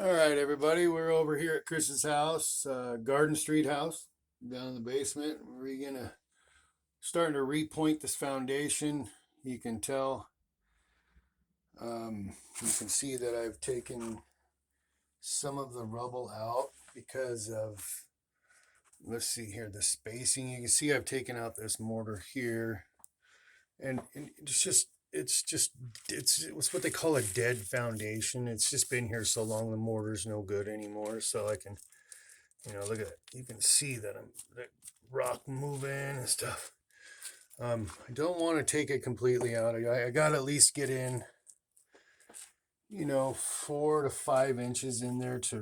All right, everybody, we're over here at Chris's house, Garden Street house, down in the basement. We're gonna starting to repoint this foundation. You can tell, you can see that I've taken some of the rubble out because of, let's see here, the spacing. You can see I've taken out this mortar here, and it's what they call a dead foundation. It's just been here so long, the mortar's no good anymore. So I can, look at it. You can see that that rock moving and stuff. I don't want to take it completely out. I got to at least get in, 4 to 5 inches in there to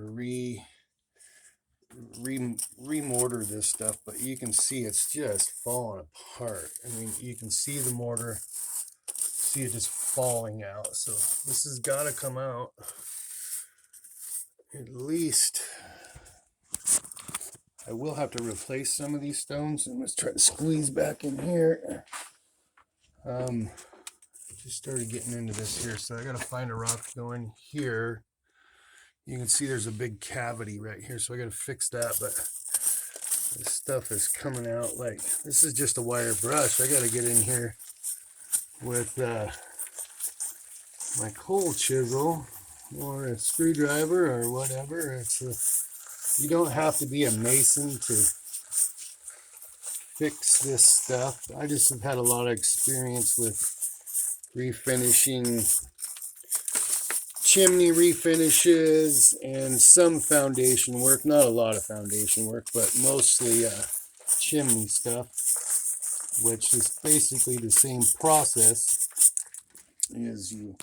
remortar this stuff. But you can see it's just falling apart. I mean, you can see the mortar, see it just falling out. So this has got to come out at least. I will have to replace some of these stones. I'm going to try to squeeze back in here. Just started getting into this here, so I got to find a rock to go in here. You can see there's a big cavity right here, so I got to fix that. But this stuff is coming out like this is just a wire brush. I got to get in here with my coal chisel or a screwdriver or whatever. You don't have to be a mason to fix this stuff. I just have had a lot of experience with refinishing chimney refinishes and some foundation work. Not a lot of foundation work, but mostly chimney stuff, which is basically the same process as you.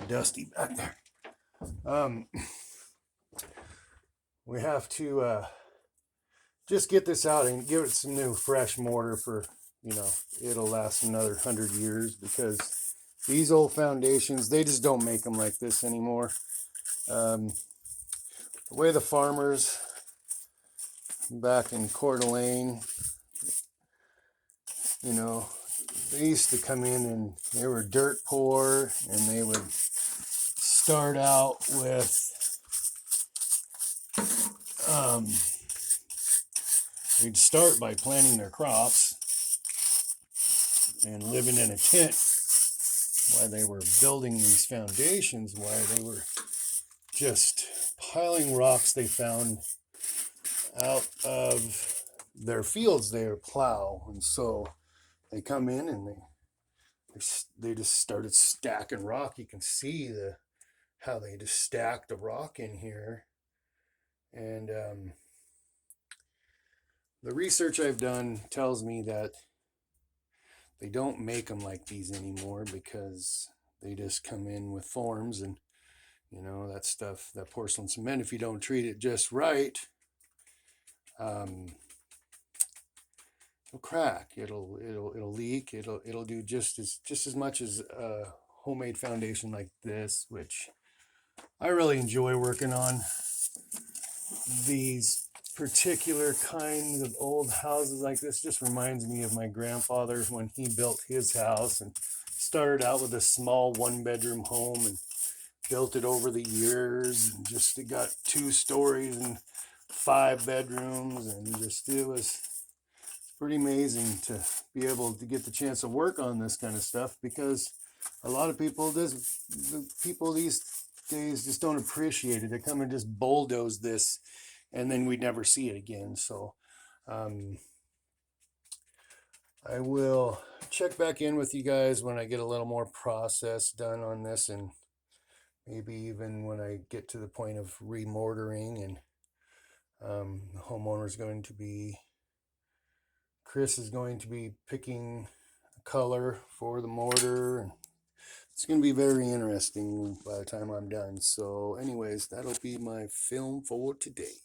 Dusty back there. We have to just get this out and give it some new fresh mortar for, it'll last another 100 years, because these old foundations, they just don't make them like this anymore. The way the farmers back in Coeur d'Alene, they used to come in and they were dirt poor, and they would start out with they'd start by planting their crops and living in a tent while they were building these foundations, while they were just piling rocks they found out of their fields they would plow. And so they come in and they just started stacking rock. You can see how they just stacked the rock in here. And the research I've done tells me that they don't make them like these anymore, because they just come in with forms, and that stuff, that porcelain cement, if you don't treat it just right, it'll crack, it'll leak, it'll do just as much as a homemade foundation like this, which I really enjoy working on. These particular kinds of old houses like this just reminds me of my grandfather when he built his house, and started out with a small 1-bedroom home and built it over the years, and just it got 2 stories and 5 bedrooms, and just it was pretty amazing to be able to get the chance to work on this kind of stuff, because a lot of people these days just don't appreciate it. They come and just bulldoze this, and then we'd never see it again. So I will check back in with you guys when I get a little more process done on this, and maybe even when I get to the point of remortaring. And the homeowner is going to be, Chris is going to be picking a color for the mortar, and it's going to be very interesting by the time I'm done. So anyways, that'll be my film for today.